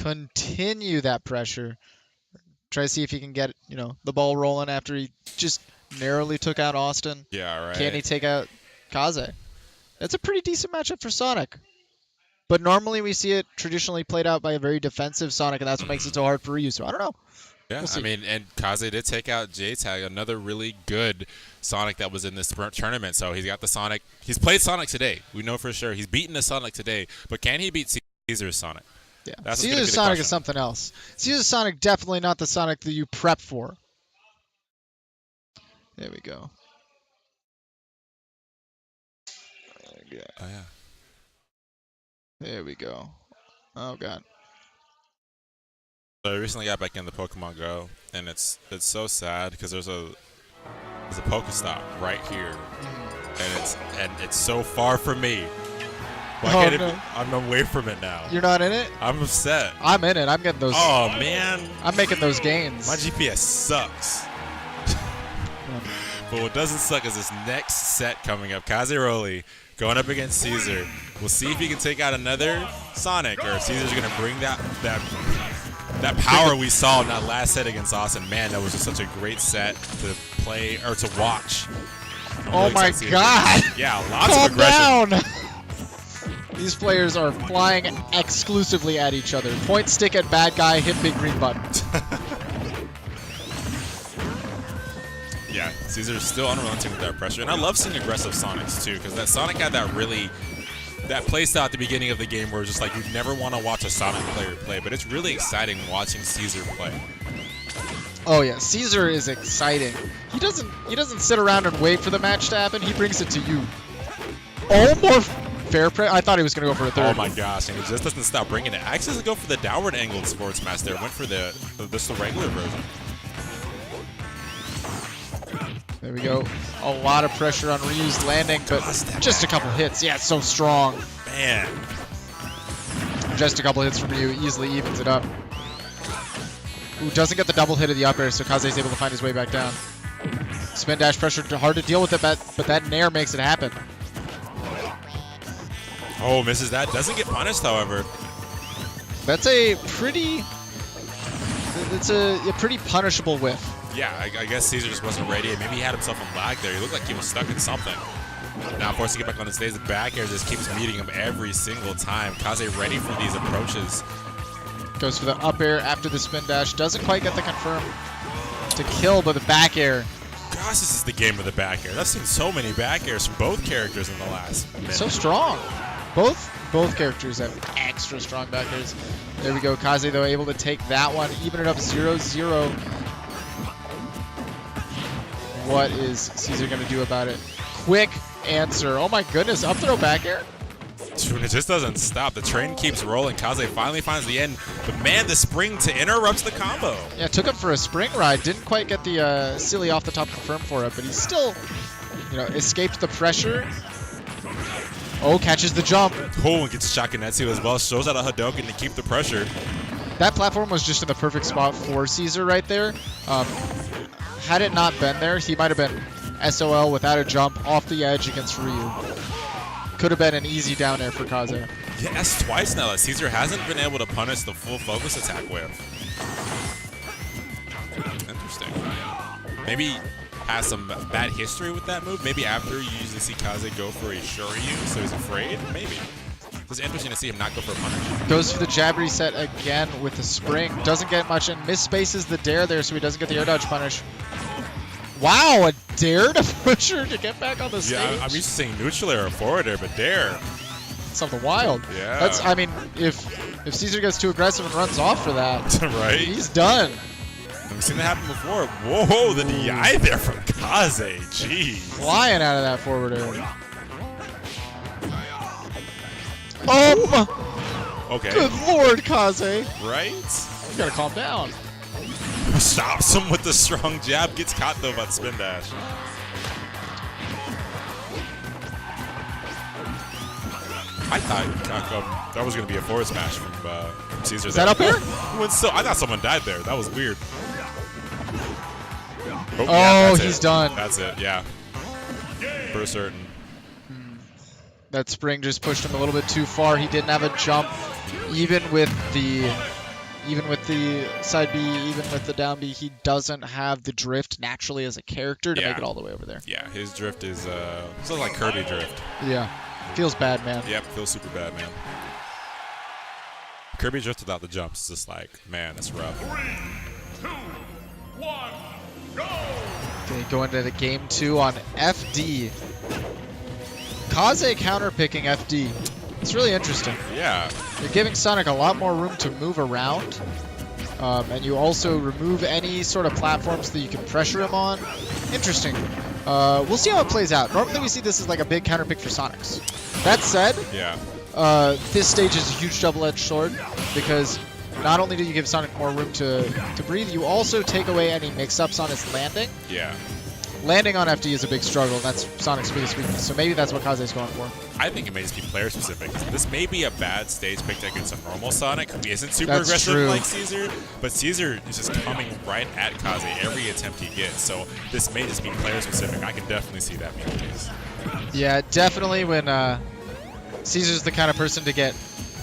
continue that pressure. Try to see if he can get, the ball rolling after he just narrowly took out Austin. Yeah, right. Can he take out Kaze? That's a pretty decent matchup for Sonic. But normally we see it traditionally played out by a very defensive Sonic, and that's what makes it so hard for Ryu. So I don't know. Yeah, We'll I mean, and Kaze did take out J-Tag, another really good Sonic that was in this tournament. So he's got the Sonic. He's played Sonic today. We know for sure. He's beaten the Sonic today. But can he beat C-Zer's Sonic? Yeah, C-Zer's Sonic is something else. C-Zer's Sonic definitely not the Sonic that you prep for. There we go. Oh, yeah. There we go. Oh, God. So I recently got back into Pokemon Go, and it's so sad because there's a Pokestop right here, and it's so far from me. Well, I'm away from it now. You're not in it? I'm upset. I'm in it. I'm getting those. Oh man. I'm making those gains. My GPS sucks. But what doesn't suck is this next set coming up. Kazeroli going up against C-Zer. We'll see if he can take out another Sonic, or if C-Zer's gonna bring that power we saw in that last set against Austin. Man, that was just such a great set to play or to watch. Oh my God! Yeah, lots of aggression. Down. These players are flying exclusively at each other. Point stick at bad guy, hit big green button. Yeah, C-Zer's still unrelenting with that pressure. And I love seeing aggressive Sonics too, because that Sonic had that playstyle at the beginning of the game where it's just like you never want to watch a Sonic player play, but it's really exciting watching C-Zer play. Oh yeah, C-Zer is exciting. He doesn't sit around and wait for the match to happen. He brings it to you. Oh, more fair play. I thought he was going to go for a third. Oh my gosh, and he just doesn't stop bringing it. Actually doesn't go for the downward angled sports match there. Went for the regular version. There we go. A lot of pressure on Ryu's landing, but just a couple hits. Yeah, it's so strong. Man. Just a couple hits from Ryu easily evens it up. Ooh, doesn't get the double hit of the up air, so Kaze's able to find his way back down. Spin dash pressure, hard to deal with it, but that nair makes it happen. Oh, misses that. Doesn't get punished, however. That's a pretty... It's a pretty punishable whiff. Yeah, I guess C-Zer just wasn't ready. Maybe he had himself a lag there. He looked like he was stuck in something. Now, forced to get back on the stage. The back air just keeps meeting him every single time. Kaze ready for these approaches. Goes for the up air after the spin dash. Doesn't quite get the confirm to kill, but the back air. Gosh, this is the game of the back air. I've seen so many back airs from both characters in the last minute. So strong. Both characters have extra strong back airs. There we go. Kaze, though, able to take that one. Even it up 0-0. What is C-Zer going to do about it? Quick answer. Oh my goodness. Up throw back air? Dude, it just doesn't stop. The train keeps rolling. Kaze finally finds the end. But man, the spring to interrupts the combo. Yeah, took him for a spring ride. Didn't quite get the silly off the top confirm for it, but he still, escaped the pressure. Oh, catches the jump. Oh, and gets Shakinetsu as well. Shows out a Hadoken to keep the pressure. That platform was just in the perfect spot for C-Zer right there. Had it not been there, he might have been SOL without a jump off the edge against Ryu. Could have been an easy down air for Kaze. Yeah, that's twice now that C-Zer hasn't been able to punish the full focus attack with. Interesting. Maybe has some bad history with that move. Maybe after you usually see Kaze go for a Shoryu, so he's afraid. Maybe. It's interesting to see him not go for a punish. Goes for the jab reset again with the spring. Doesn't get much and misspaces the dare there, so he doesn't get the air dodge punish. Wow, a dare to push her to get back on the stage? Yeah, I'm used to saying neutral air or forward air, but dare. Something wild. Yeah. I mean, if C-Zer gets too aggressive and runs off for that, right? He's done. We've seen that happen before. Whoa, the DI there from Kaze. Jeez. Flying out of that forward air. Okay. Good lord, Kaze. Right? You gotta calm down. Stops him with the strong jab. Gets caught though by the spin dash. I thought that was going to be a forward smash from C-Zer. Is that up here? I thought someone died there. That was weird. Oh, yeah, he's done. That's it, yeah. For certain. That spring just pushed him a little bit too far. He didn't have a jump. Even with the Even with the side B, even with the down B, he doesn't have the drift naturally as a character to Yeah. make it all the way over there. Yeah, his drift is sort of like Kirby drift. Yeah. Feels bad, man. Yep, feels super bad, man. Kirby drift without the jumps is just like, man, that's rough. 3, 2, 1, go! Okay, going into game 2 on FD. Kaze counterpicking FD. It's really interesting. Yeah. You're giving Sonic a lot more room to move around. And you also remove any sort of platforms that you can pressure him on. Interesting. We'll see how it plays out. Normally we see this as like a big counterpick for Sonics. That said, Yeah. this stage is a huge double-edged sword because not only do you give Sonic more room to breathe, you also take away any mix-ups on his landing. Yeah. Landing on FD is a big struggle, and that's Sonic's biggest weakness. So maybe that's what Kaze's going for. I think it may just be player specific. This may be a bad stage pick against a normal Sonic who isn't super That's aggressive true. like C-Zer, but C-Zer is just coming right at Kaze every attempt he gets. So this may just be player specific. I can definitely see that being the case. Yeah, definitely when C-Zer's the kind of person to get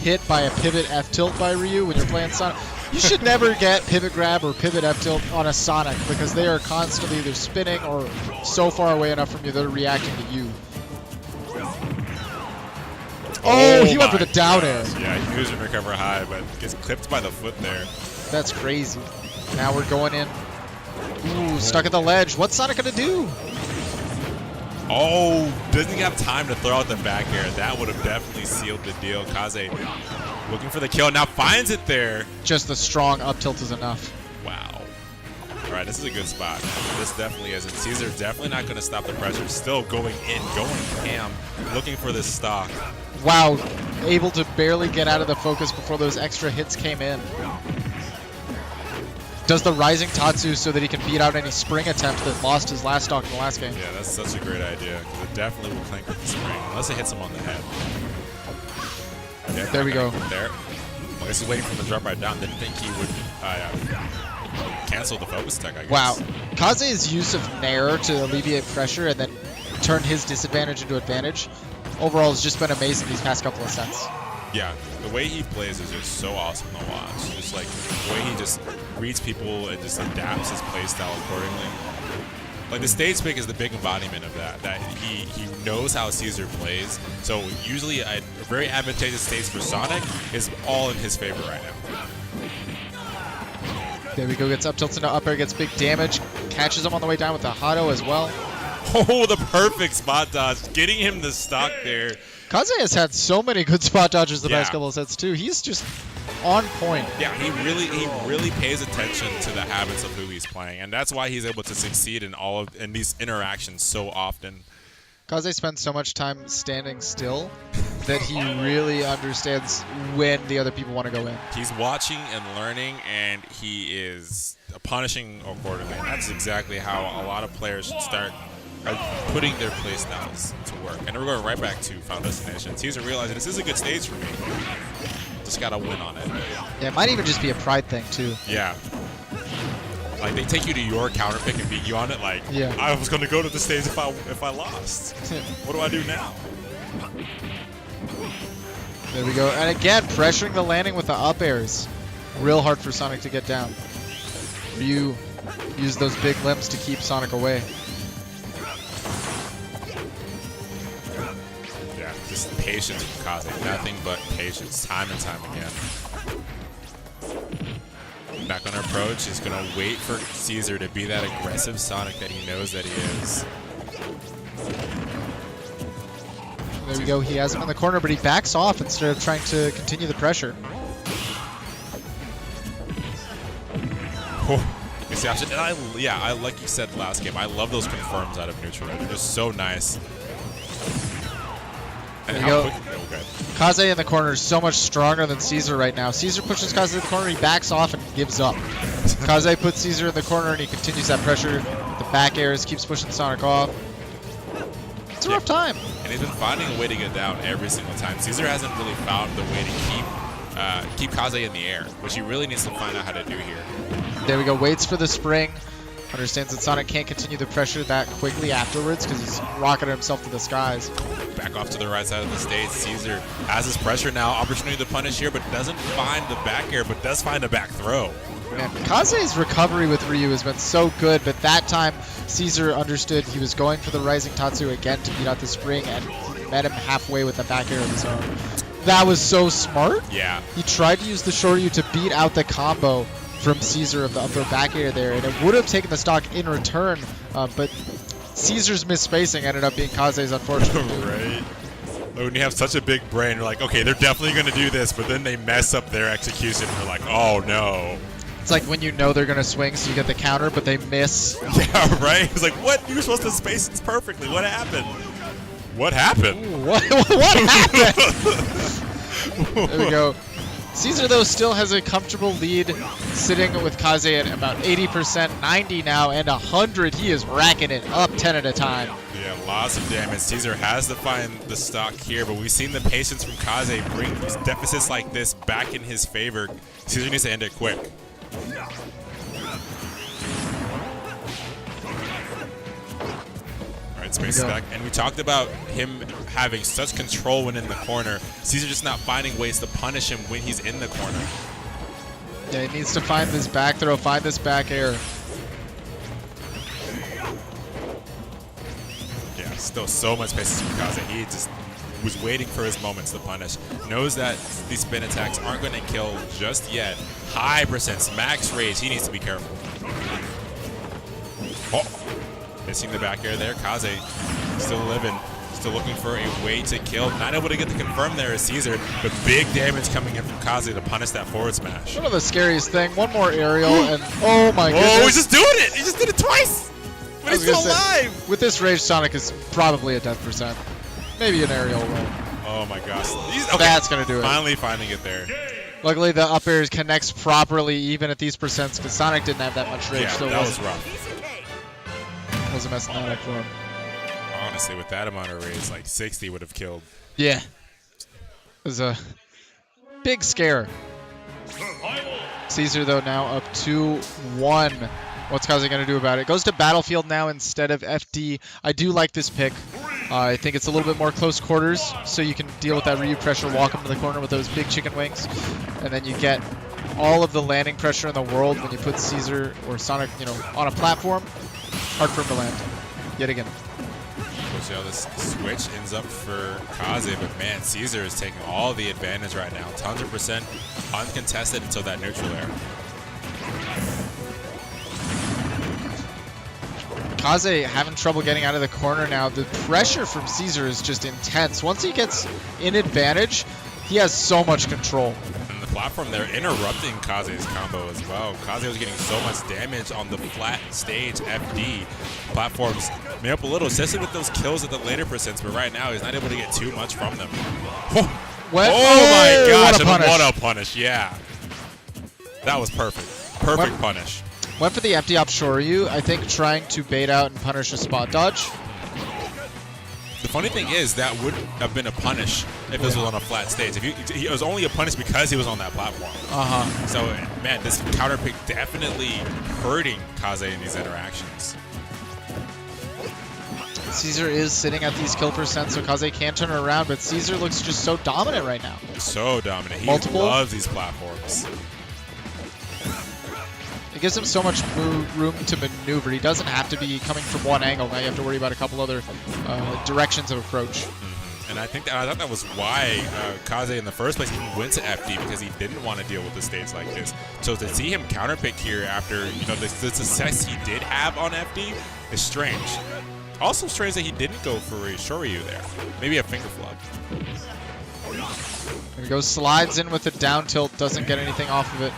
hit by a pivot F-tilt by Ryu when you're playing Sonic. You should never get pivot grab or pivot F-tilt on a Sonic because they are constantly either spinning or so far away enough from you they're reacting to you. Oh, he went for the down air. Yeah, he was in recover high, but gets clipped by the foot there. That's crazy. Now we're going in. Ooh, stuck at the ledge. What's Sonic gonna do? Oh, doesn't he have time to throw out the back air? That would have definitely sealed the deal. Kaze looking for the kill. Now finds it there. Just the strong up tilt is enough. Wow. All right, this is a good spot. This definitely isn't. C-Zer definitely not going to stop the pressure. Still going in, going ham, looking for this stock. Wow, able to barely get out of the focus before those extra hits came in. Does the rising Tatsu so that he can beat out any spring attempt that lost his last stock in the last game. Yeah, that's such a great idea. Because it definitely will clank with the spring, unless it hits him on the head. Yeah, There we go. There. I guess he's waiting for him to drop right down. Didn't think he would cancel the focus tech, I guess. Wow. Kaze's use of Nair to alleviate pressure and then turn his disadvantage into advantage overall has just been amazing these past couple of sets. Yeah, the way he plays is just so awesome to watch. Just like the way he just reads people and just adapts his playstyle accordingly. Like the stage pick is the big embodiment of that. That he knows how C-Zer plays. So usually a very advantageous stage for Sonic is all in his favor right now. There we go, gets up tilts into up air, gets big damage, catches him on the way down with the Hado as well. Oh, the perfect spot dodge, getting him the stock there. Kaze has had so many good spot dodges the Yeah. past couple of sets too. He's just on point. Yeah, he really pays attention to the habits of who he's playing, and that's why he's able to succeed in these interactions so often. Kaze spends so much time standing still that he really understands when the other people want to go in. He's watching and learning, and he is punishing accordingly. And that's exactly how a lot of players should start putting their playstyles to work. And we're going right back to Final Destination. C-Zer realizing this is a good stage for me. Just gotta win on it. Yeah, it might even just be a pride thing too. Yeah. Like they take you to your counter pick and beat you on it. Like, Yeah. I was gonna go to the stage if I lost. What do I do now? There we go. And again, pressuring the landing with the up airs. Real hard for Sonic to get down. Ryu used those big limbs to keep Sonic away. Yeah, just patience from Kaze. Nothing but patience, time and time again. Not gonna approach. He's gonna wait for C-Zer to be that aggressive Sonic that he knows that he is. There we go. He has him in the corner, but he backs off instead of trying to continue the pressure. Oh, it's the option. And I like you said last game, I love those confirms out of neutral. They're just so nice. And There you go. Okay. Kaze in the corner is so much stronger than C-Zer right now. C-Zer pushes Kaze in the corner, he backs off and gives up. Kaze puts C-Zer in the corner and he continues that pressure. The back airs, keeps pushing Sonic off. It's a rough time. And he's been finding a way to get down every single time. C-Zer hasn't really found the way to keep Kaze in the air, which he really needs to find out how to do here. There we go, waits for the spring. Understands that Sonic can't continue the pressure that quickly afterwards because he's rocketed himself to the skies. back off to the right side of the stage. C-Zer has his pressure now. Opportunity to punish here, but doesn't find the back air, but does find a back throw. Man, Kaze's recovery with Ryu has been so good, but that time C-Zer understood he was going for the Rising Tatsu again to beat out the spring, and he met him halfway with the back air of his own. That was so smart. Yeah. He tried to use the Shoryu to beat out the combo from C-Zer of the up throw back air there, and it would have taken the stock in return, but C-Zer's misspacing ended up being Kaze's unfortunate. Right. When you have such a big brain, you're like, okay, they're definitely going to do this, but then they mess up their execution, and you're like, oh no. It's like when you know they're going to swing, so you get the counter, but they miss. Yeah, right? It's like, what? You were supposed to space this perfectly. What happened? What happened? Ooh, what happened? There we go. C-Zer, though, still has a comfortable lead, sitting with Kaze at about 80%, 90 now, and 100. He is racking it up 10 at a time. Yeah, lots of damage. C-Zer has to find the stock here, but we've seen the patience from Kaze bring deficits like this back in his favor. C-Zer needs to end it quick. Alright, space is back. And we talked about him having such control when in the corner. C-Zer just not finding ways to punish him when he's in the corner. Yeah, he needs to find this back throw, find this back air. Yeah, still so much patience from Kaze. He just was waiting for his moments to punish. Knows that these spin attacks aren't going to kill just yet. High percents, max rage. He needs to be careful. Oh, missing the back air there. Kaze still living. Still looking for a way to kill. Not able to get the confirm there as C-Zer, but big damage coming in from Kaze to punish that forward smash. One of the scariest thing, one more aerial, and oh my goodness. Oh, he's just doing it! He just did it twice! But he's still alive! With this rage, Sonic is probably a death percent. Maybe an aerial roll. Oh my gosh. Okay. That's going to do it. Finally finding it there. Luckily, the up air connects properly, even at these percents, because Sonic didn't have that much rage. Yeah, so that was rough. Wasn't messing that up for him. Honestly, with that amount of rage, like 60 would have killed. Yeah. It was a big scare. C-Zer, though, now up 2-1. What's Kaze going to do about it? Goes to Battlefield now instead of FD. I do like this pick. I think it's a little bit more close quarters, so you can deal with that Ryu pressure, walk him to the corner with those big chicken wings, and then you get all of the landing pressure in the world when you put C-Zer or Sonic, on a platform. Hard for him to land. Yet again. We'll see how this switch ends up for Kaze, but man, C-Zer is taking all the advantage right now. 100% uncontested until that neutral air. Kaze having trouble getting out of the corner now. The pressure from C-Zer is just intense. Once he gets in advantage, he has so much control. And the platform, they're interrupting Kaze's combo as well. Kaze was getting so much damage on the flat stage FD. Platforms made up a little, especially with those kills at the later percents, but right now he's not able to get too much from them. Oh my gosh, what a punish, yeah. That was perfect. Perfect punish. Went for the empty up Shoryu, I think trying to bait out and punish a spot dodge. The funny thing is, that would have been a punish if this was on a flat stage. It was only a punish because he was on that platform. So, man, this counter pick definitely hurting Kaze in these interactions. C-Zer is sitting at these kill percents, so Kaze can turn it around, but C-Zer looks just so dominant right now. So dominant. He loves these platforms. It gives him so much room to maneuver. He doesn't have to be coming from one angle. Now you have to worry about a couple other directions of approach. And I thought that was why Kaze in the first place even went to FD, because he didn't want to deal with the stage like this. So to see him counterpick here after the success he did have on FD is strange. Also strange that he didn't go for a Shoryu there. Maybe a finger flub. There he goes, slides in with a down tilt, doesn't get anything off of it.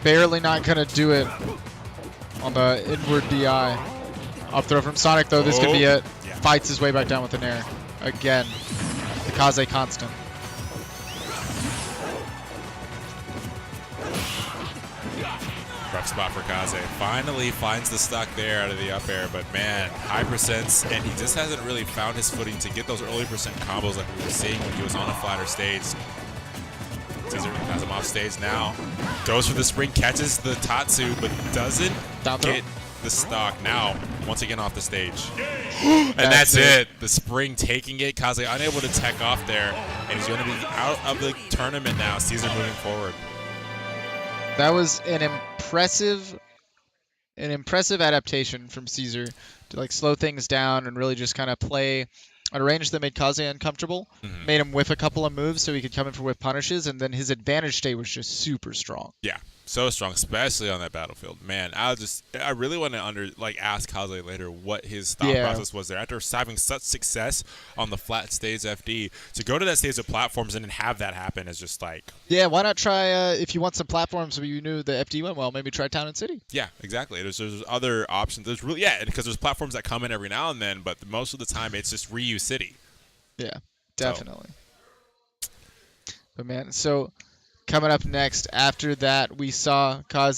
Barely not gonna do it on the inward DI. Up throw from Sonic though, this could be it. Yeah. Fights his way back down with an air. Again, the Kaze constant. Rough spot for Kaze. Finally finds the stock there out of the up air, but man, high percents, and he just hasn't really found his footing to get those early percent combos like we were seeing when he was on a flatter stage. C-Zer has him off stage now. Goes for the spring, catches the Tatsu, but doesn't get the stock. Now, once again off the stage. And that's it. The spring taking it. Kaze unable to tech off there. And he's going to be out of the tournament now. C-Zer moving forward. That was an impressive adaptation from C-Zer to like slow things down and really just kind of play on a range that made Kaze uncomfortable. Made him whiff a couple of moves so he could come in for whiff punishes, and then his advantage state was just super strong. Yeah, so strong, especially on that battlefield. Man, I really want to ask Kaze later what his thought process was there after having such success on the flat stage FD to go to that stage of platforms and then have that happen is just like. Yeah, why not try if you want some platforms where you knew the FD went well, maybe try Town and City. Yeah, exactly. There's other options. There's really because there's platforms that come in every now and then, but most of the time it's just Ryu City. Yeah, definitely. But man, so coming up next after that we saw Kaze